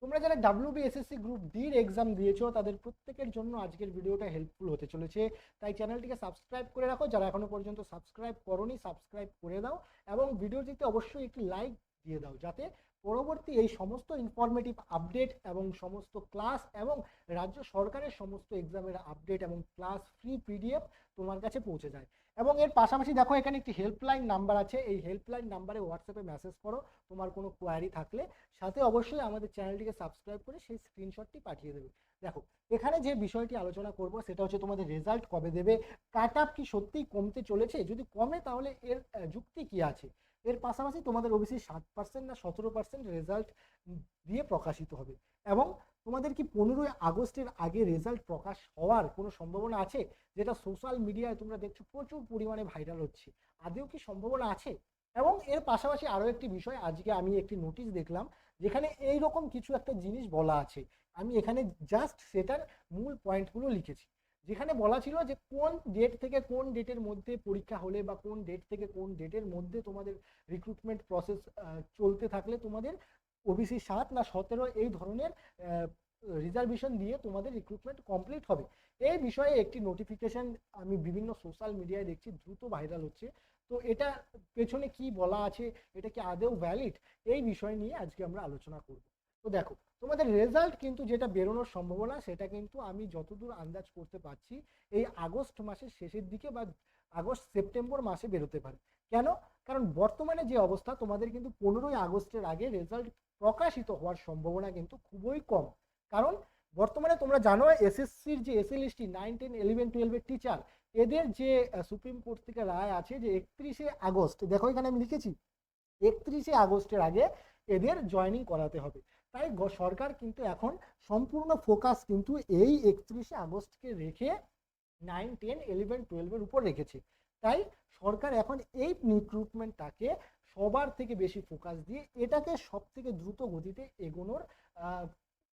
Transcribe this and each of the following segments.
তোমরা যারা WBSSC group ডির এক্সাম দিয়েছো তাদের প্রত্যেকের জন্য আজকের ভিডিওটা হেল্পফুল হতে চলেছে, তাই চ্যানেলটিকে সাবস্ক্রাইব করে রাখো। যারা এখনো পর্যন্ত সাবস্ক্রাইব করোনি সাবস্ক্রাইব করে দাও এবং ভিডিওটিতে অবশ্যই একটি লাইক দিয়ে দাও, যাতে পরবর্তী এই সমস্ত ইনফরমেটিভ আপডেট এবং সমস্ত ক্লাস এবং রাজ্য সরকারের সমস্ত এক্সামের আপডেট এবং ক্লাস ফ্রি PDF তোমার কাছে পৌঁছে যায়। এবং এর পাশাপাশি দেখো এখানে একটি হেল্পলাইন নাম্বার আছে, এই হেল্পলাইন নাম্বারে হোয়াটসঅ্যাপে মেসেজ করো তোমার কোনো কোয়ারি থাকলে, সাথে অবশ্যই আমাদের চ্যানেলটিকে সাবস্ক্রাইব করে সেই স্ক্রিনশটটি পাঠিয়ে দেবে। দেখো এখানে যে বিষয়টি আলোচনা করব সেটা হচ্ছে তোমাদের রেজাল্ট কবে দেবে, কাট আপ কি সত্যিই কমতে চলেছে, যদি কমে তাহলে এর যুক্তি কি আছে, এর পাশাপাশি তোমাদের ওবিসি 7% না 17% রেজাল্ট দিয়ে প্রকাশিত হবে, এবং তোমাদের কি 15ই আগস্টের আগে রেজাল্ট প্রকাশ হওয়ার কোনো সম্ভাবনা আছে, যেটা সোশ্যাল মিডিয়ায় তোমরা দেখছো প্রচুর পরিমাণে ভাইরাল হচ্ছে, আদৌ কি সম্ভাবনা আছে? এবং এর পাশাপাশি আরও একটি বিষয়, আজকে আমি একটি নোটিশ দেখলাম যেখানে এই রকম কিছু একটা জিনিস বলা আছে, আমি এখানে জাস্ট সেটার মূল পয়েন্টগুলো লিখেছি, যেখানে বলা ছিল যে কোন ডেট থেকে কোন ডেটের মধ্যে পরীক্ষা হলে বা কোন ডেট থেকে কোন ডেটের মধ্যে তোমাদের রিক্রুটমেন্ট প্রসেস চলতে থাকলে তোমাদের ওবিসি 7 না 17 এই ধরনের রিজার্ভেশন দিয়ে তোমাদের রিক্রুটমেন্ট কমপ্লিট হবে। এই বিষয়ে একটি নোটিফিকেশন আমি বিভিন্ন সোশ্যাল মিডিয়ায় দেখছি দ্রুত ভাইরাল হচ্ছে, তো এটা পেছনে কি বলা আছে, এটা কি আদৌ ভ্যালিড, এই বিষয় নিয়ে আজকে আমরা আলোচনা করব। তো দেখো তোমাদের রেজাল্ট কিন্তু যেটা বেরোনোর সম্ভাবনা সেটা কিন্তু আমি যতদূর আন্দাজ করতে পারছি এই আগস্ট মাসের শেষের দিকে বা আগস্ট সেপ্টেম্বর মাসে বেরোতে পারে। কেন? কারণ বর্তমানে যে অবস্থা তোমাদের কিন্তু 15ই আগস্টের আগে রেজাল্ট প্রকাশিত হওয়ার সম্ভাবনা কিন্তু খুবই কম। কারণ বর্তমানে তোমরা জানো এসএসসির যে এসএলএসটি 9, 10, 11, 12 টিচার, এদের যে সুপ্রিম কোর্ট থেকে রায় আছে যে 31শে আগস্ট, দেখো এখানে আমি লিখেছি 31শে আগস্টের আগে এদের জয়েনিং করাতে হবে। তাই সরকার কিন্তু এখন সম্পূর্ণ ফোকাস কিন্তু এই 31শে আগস্টকে রেখে 9, 10, 11, 12 উপর রেখেছে। তাই সরকার এখন এই রিক্রুটমেন্টটাকে সবার থেকে বেশি ফোকাস দিয়ে এটাকে সব থেকে দ্রুত গতিতে এগোনোর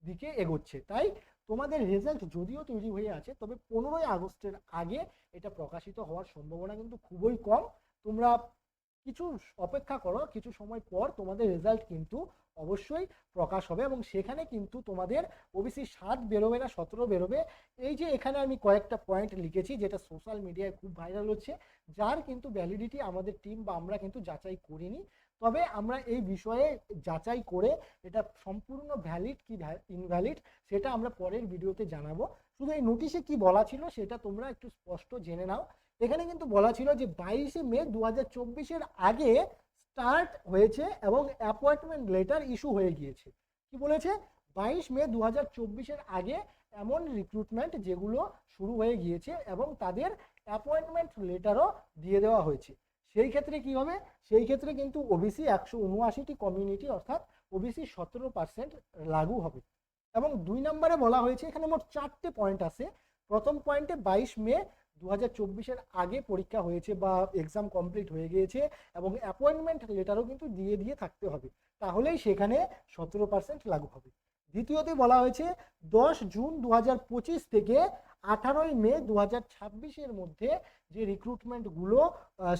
দিকে এগোচ্ছে। তাই তোমাদের রেজাল্ট যদিও তৈরি হয়ে আছে, তবে 15ই আগস্টের আগে এটা প্রকাশিত হওয়ার সম্ভাবনা কিন্তু খুবই কম। তোমরা কিছু অপেক্ষা করো, কিছু সময় পর তোমাদের রেজাল্ট কিন্তু অবশ্যই প্রকাশ হবে এবং সেখানে কিন্তু তোমাদের ওবিসি 7 বেরোবে না 17 বেরোবে। এই যে এখানে আমি কয়েকটা পয়েন্ট লিখেছি যেটা সোশ্যাল মিডিয়ায় খুব ভাইরাল হচ্ছে, যার কিন্তু ভ্যালিডিটি আমাদের টিম বা আমরা কিন্তু যাচাই করিনি, তবে আমরা এই বিষয়ে যাচাই করে এটা সম্পূর্ণ ভ্যালিড কি ইনভ্যালিড সেটা আমরা পরের ভিডিওতে জানাবো। শুধু এই নোটিশে কি বলা ছিল সেটা তোমরা একটু স্পষ্ট জেনে নাও। এখানে কিন্তু বলা ছিল যে 22শে মে 2024-এর আগে স্টার্ট হয়েছে এবং অ্যাপয়েন্টমেন্ট লেটার ইস্যু হয়ে গিয়েছে। কি বলেছে? 22 মে 2024-এর আগে এমন রিক্রুটমেন্ট যেগুলো শুরু হয়ে গিয়েছে এবং তাদের অ্যাপয়েন্টমেন্ট লেটারও দিয়ে দেওয়া হয়েছে। সেই ক্ষেত্রে কি হবে? সেই ক্ষেত্রে কিন্তু ওবিসি 179টি কমিউনিটি অর্থাৎ ওবিসি 17% লাগু হবে। এবং 2 নম্বরে বলা হয়েছে, এখানে মোট 4টে পয়েন্ট আছে। প্রথম পয়েন্টে 22 মে 2024-এর আগে পরীক্ষা হয়েছে বা এক্সাম কমপ্লিট হয়ে গিয়েছে এবং অ্যাপয়েন্টমেন্ট লেটারও কিন্তু দিয়ে থাকতে হবে, তাহলেই সেখানে 17% লাগু হবে। দ্বিতীয়তে বলা হয়েছে 10 জুন 2025 থেকে 18 মে 2026-এর মধ্যে যে রিক্রুটমেন্টগুলো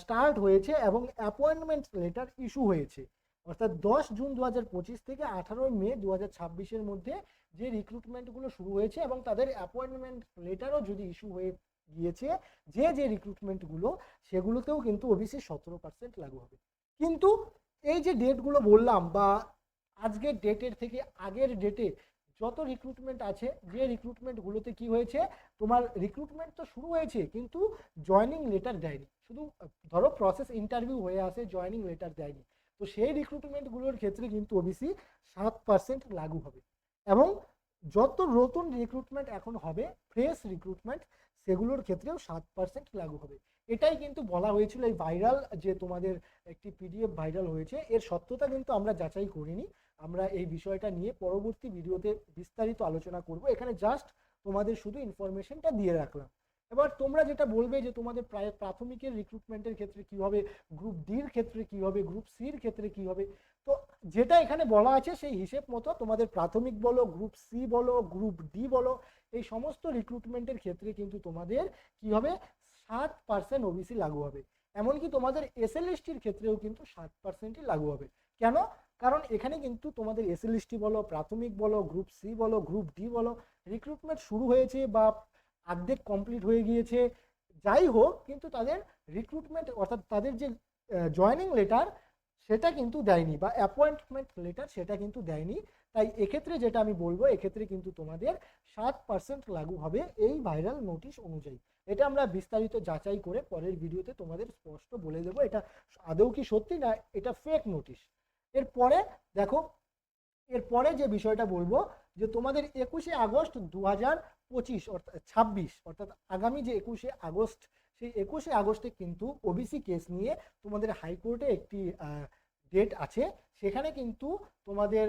স্টার্ট হয়েছে এবং অ্যাপয়েন্টমেন্ট লেটার ইস্যু হয়েছে, অর্থাৎ 10 জুন 2025 থেকে 18 মে 2026-এর মধ্যে যে রিক্রুটমেন্টগুলো শুরু হয়েছে এবং তাদের অ্যাপয়েন্টমেন্ট লেটারও যদি ইস্যু হয়ে গিয়েছে, যে রিক্রুটমেন্টগুলো সেগুলোতেও কিন্তু ওবিসি 17% লাগু হবে। কিন্তু এই যে ডেটগুলো বললাম বা আজকের ডেটের থেকে আগের ডেটে যত রিক্রুটমেন্ট আছে, যে রিক্রুটমেন্টগুলোতে কি হয়েছে, তোমার রিক্রুটমেন্ট তো শুরু হয়েছে কিন্তু জয়নিং লেটার দেয়নি, শুধু ধরো প্রসেস ইন্টারভিউ হয়ে আসে, জয়নিং লেটার দেয়নি, তো সেই রিক্রুটমেন্টগুলোর ক্ষেত্রে কিন্তু ওবিসি 7% লাগু হবে। এবং যত নতুন রিক্রুটমেন্ট এখন হবে ফ্রেশ রিক্রুটমেন্ট, সেগুলোর ক্ষেত্রেও 7% লাগু হবে। এটাই কিন্তু বলা হয়েছিল। এই ভাইরাল যে তোমাদের একটি PDF ভাইরাল হয়েছে, এর সত্যতা কিন্তু আমরা যাচাই করিনি, আমরা এই বিষয়টা নিয়ে পরবর্তী ভিডিওতে বিস্তারিত আলোচনা করব, এখানে জাস্ট তোমাদের শুধু ইনফরমেশনটা দিয়ে রাখলাম। এবার তোমরা যেটা বলবে যে তোমাদের প্রাথমিকের রিক্রুটমেন্টের ক্ষেত্রে কি হবে, গ্রুপ ডির ক্ষেত্রে কি হবে, গ্রুপ সির ক্ষেত্রে কি হবে, তো যেটা এখানে বলা আছে সেই হিসেব মতো তোমাদের প্রাথমিক বলো, গ্রুপ সি বলো, গ্রুপ ডি বলো, এই সমস্ত রিক্রুটমেন্টের ক্ষেত্রে কিন্তু তোমাদের কি হবে, 7% ওবিসি লাগু হবে। এমনকি তোমাদের এসএলএসটির ক্ষেত্রেও কিন্তু 7%ই লাগু হবে। কেন? কারণ এখানে কিন্তু তোমাদের এসএলএসটি বলো, প্রাথমিক বলো, গ্রুপ সি বলো, গ্রুপ ডি বলো, রিক্রুটমেন্ট শুরু হয়েছে বা অর্ধেক কমপ্লিট হয়ে গিয়েছে, যাই হোক কিন্তু তাদের রিক্রুটমেন্ট অর্থাৎ তাদের যে জয়েনিং লেটার সেটা কিন্তু দেয়নি, বা অ্যাপয়েন্টমেন্ট লেটার সেটা কিন্তু দেয়নি। তাই এক্ষেত্রে যেটা আমি বলবো, এক্ষেত্রে কিন্তু তোমাদের 7% লাগু হবে এই ভাইরাল নোটিশ অনুযায়ী। এটা আমরা বিস্তারিত যাচাই করে পরের ভিডিওতে তোমাদের স্পষ্ট বলে দেবো এটা আদৌ কি সত্যি না এটা ফেক নোটিশ। এরপরে দেখো, এরপরে যে বিষয়টা বলবো যে তোমাদের 21শে আগস্ট 2025 অর্থাৎ 26 অর্থাৎ আগামী যে 21শে আগস্ট, সেই 21শে আগস্টে কিন্তু ওবিসি কেস নিয়ে তোমাদের হাইকোর্টে একটি ডেট আছে। সেখানে কিন্তু তোমাদের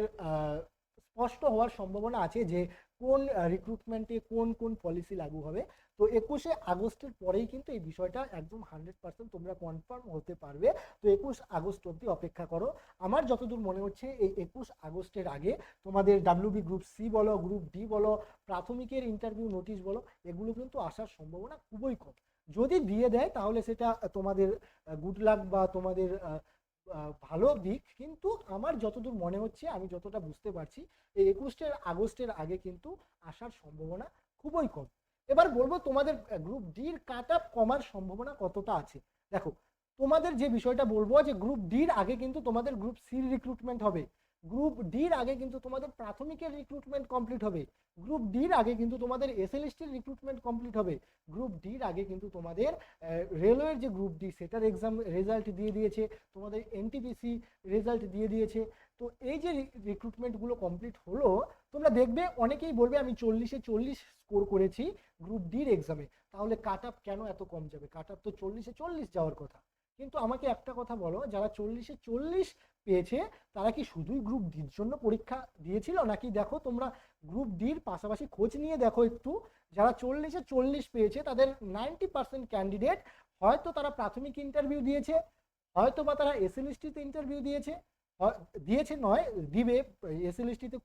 স্পষ্ট হওয়ার সম্ভাবনা আছে যে কোন রিক্রুটমেন্টে কোন কোন পলিসি লাগু হবে। তো 21শে আগস্টের পরেই কিন্তু এই বিষয়টা একদম 100% তোমরা কনফার্ম হতে পারবে। তো 21 আগস্ট অবধি অপেক্ষা করো। আমার যতদূর মনে হচ্ছে এই 21 আগস্টের আগে তোমাদের ডাব্লিউবি গ্রুপ সি বলো, গ্রুপ ডি বলো, প্রাথমিকের ইন্টারভিউ নোটিশ বলো, এগুলো কিন্তু আসার সম্ভাবনা খুবই কম। যদি দিয়ে দেয় তাহলে সেটা তোমাদের গুড লাক বা তোমাদের ভালো দিক, কিন্তু আমার যতদূর মনে হচ্ছে, আমি যতটা বুঝতে পারছি, এই 21শে আগস্টের আগে কিন্তু আসার সম্ভাবনা খুবই কম। এবার বলবো তোমাদের গ্রুপ ডির কাট অফ কমার সম্ভাবনা কতটা আছে। দেখো, তোমাদের যে বিষয়টা বলবো যে গ্রুপ ডির আগে কিন্তু তোমাদের গ্রুপ সির রিক্রুটমেন্ট হবে, গ্রুপ ডির আগে কিন্তু তোমাদের প্রাথমিকের রিক্রুটমেন্ট কমপ্লিট হবে, গ্রুপ ডির আগে কিন্তু তোমাদের এসএলএসটির রিক্রুটমেন্ট কমপ্লিট হবে, গ্রুপ ডির আগে কিন্তু তোমাদের রেলওয়ের যে গ্রুপ ডি সেটার এক্সাম রেজাল্ট দিয়ে দিয়েছে, তোমাদের এনটিপিসি রেজাল্ট দিয়ে দিয়েছে। তো এই যে রিক্রুটমেন্টগুলো কমপ্লিট হলো, তোমরা দেখবে অনেকেই বলবে আমি 40-এ 40 স্কোর করেছি গ্রুপ ডির এক্সামে, তাহলে কাট অফ কেন এত কম যাবে? কাট অফ তো 40-এ 40 যাওয়ার কথা। কিন্তু আমাকে একটা কথা বলো, যারা 40-এ 40 পেয়েছে তারা কি শুধুই গ্রুপ ডির জন্য পরীক্ষা দিয়েছিল, নাকি দেখো তোমরা গ্রুপ ডির পাশাপাশি খোঁজ নিয়ে দেখো একটু, যারা 40-এ 40 পেয়েছে তাদের 90% ক্যান্ডিডেট হয়তো তারা প্রাথমিক ইন্টারভিউ দিয়েছে, হয়তো বা তারা এসএলএসটিতে ইন্টারভিউ দিয়েছে, দিয়েছে নয় দিবে, এসএলএসটিতে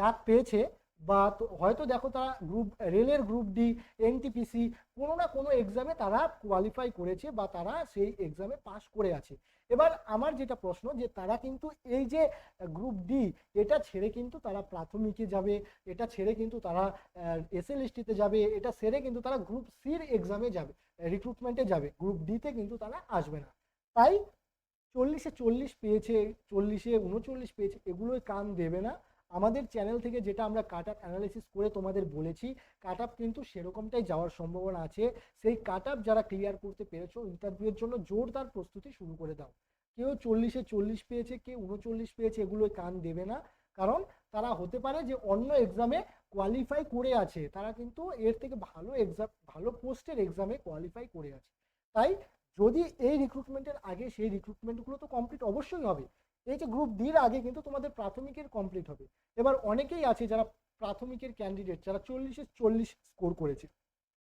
ডাক পেয়েছে, বা হয়তো দেখো তারা গ্রুপ রেলের গ্রুপ ডি, এনটিপিসি কোনো না কোনো এক্সামে তারা কোয়ালিফাই করেছে বা তারা সেই এক্সামে পাস করে আছে। এবার আমার যেটা প্রশ্ন, যে তারা কিন্তু এই যে গ্রুপ ডি এটা ছেড়ে কিন্তু তারা প্রাথমিকে যাবে, এটা ছেড়ে কিন্তু তারা এসএলএসটিতে যাবে, এটা ছেড়ে কিন্তু তারা গ্রুপ সির এক্সামে যাবে, রিক্রুটমেন্টে যাবে, গ্রুপ ডিতে কিন্তু তারা আসবে না। তাই 40-এ 40 পেয়েছে, 40-এ 39 পেয়েছে, এগুলোই কান দেবে না। আমাদের চ্যানেল থেকে যেটা আমরা কাট অফ অ্যানালিসিস করে তোমাদের বলেছি, কাট অফ কিন্তু সেরকমটাই যাওয়ার সম্ভাবনা আছে। সেই কাট অফ যারা ক্লিয়ার করতে পেরেছো, ইন্টারভিউয়ের জন্য জোরদার প্রস্তুতি শুরু করে দাও। কেউ 40-এ 40 পেয়েছে, কেউ 39 পেয়েছে, এগুলোই কান দেবে না। কারণ তারা হতে পারে যে অন্য এক্সামে কোয়ালিফাই করে আছে, তারা কিন্তু এর থেকে ভালো এক্সাম, ভালো পোস্টের এক্সামে কোয়ালিফাই করে আছে। তাই যদি এই রিক্রুটমেন্টের আগে, সেই রিক্রুটমেন্টগুলো তো কমপ্লিট অবশ্যই হবে। এই যে গ্রুপ ডির আগে কিন্তু তোমাদের প্রাথমিকের কমপ্লিট হবে। এবার অনেকেই আছে যারা প্রাথমিকের ক্যান্ডিডেট, যারা 40-এ 40 স্কোর করেছে,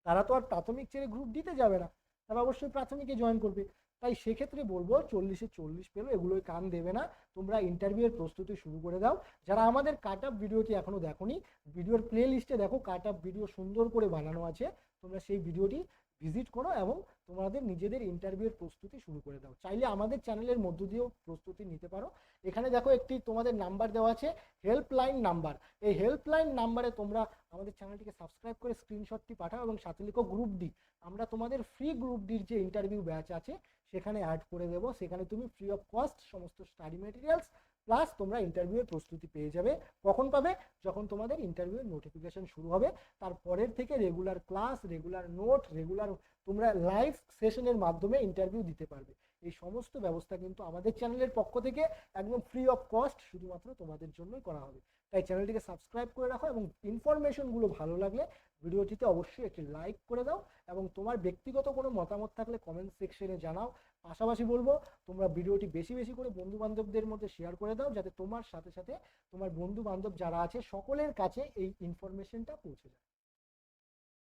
তারা তো আর প্রাথমিক ছেড়ে গ্রুপ দিতে যাবে না, তারা অবশ্যই প্রাথমিকে জয়েন করবে। তাই সেক্ষেত্রে বলবো 40-এ 40 পেলো, এগুলোই কান দেবে না, তোমরা ইন্টারভিউয়ের প্রস্তুতি শুরু করে দাও। যারা আমাদের কাট অফ ভিডিওটি এখনো দেখোনি, ভিডিওর প্লে লিস্টে দেখো, কাট অফ ভিডিও সুন্দর করে বানানো আছে, তোমরা সেই ভিডিওটি ভিজিট করো এবং তোমাদের নিজেদের ইন্টারভিউয়ের প্রস্তুতি শুরু করে দাও। চাইলে আমাদের চ্যানেলের মধ্য দিয়েও প্রস্তুতি নিতে পারো। এখানে দেখো একটি তোমাদের নাম্বার দেওয়া আছে, হেল্পলাইন নাম্বার। এই হেল্পলাইন নাম্বারে তোমরা আমাদের চ্যানেলটিকে সাবস্ক্রাইব করে স্ক্রিনশটটি পাঠাও এবং সাথে লিখো গ্রুপ ডি। আমরা তোমাদের ফ্রি গ্রুপ ডির যে ইন্টারভিউ ব্যাচ আছে সেখানে অ্যাড করে দেবো। সেখানে তুমি ফ্রি অফ কস্ট সমস্ত স্টাডি মেটেরিয়ালস প্লাস তোমরা ইন্টারভিউয়ের প্রস্তুতি পেয়ে যাবে। কখন পাবে? যখন তোমাদের ইন্টারভিউয়ের নোটিফিকেশন শুরু হবে, তারপরের থেকে regular class, regular note, regular তোমরা লাইভ সেশনের মাধ্যমে ইন্টারভিউ দিতে পারবে। এই সমস্ত ব্যবস্থা কিন্তু আমাদের চ্যানেলের পক্ষ থেকে একদম ফ্রি অফ কস্ট শুধুমাত্র তোমাদের জন্যই করা হবে। তাই চ্যানেলটিকে সাবস্ক্রাইব করে রাখো এবং ইনফরমেশনগুলো ভালো লাগলে ভিডিওটিতে অবশ্যই একটি লাইক করে দাও এবং তোমার ব্যক্তিগত কোনো মতামত থাকলে কমেন্ট সেকশনে জানাও। পাশাপাশি বলবো তোমরা ভিডিওটি বেশি বেশি করে বন্ধু বান্ধবদের মধ্যে শেয়ার করে দাও, যাতে তোমার সাথে সাথে তোমার বন্ধু বান্ধব যারা আছে সকলের কাছে এই ইনফরমেশনটা পৌঁছে যায়।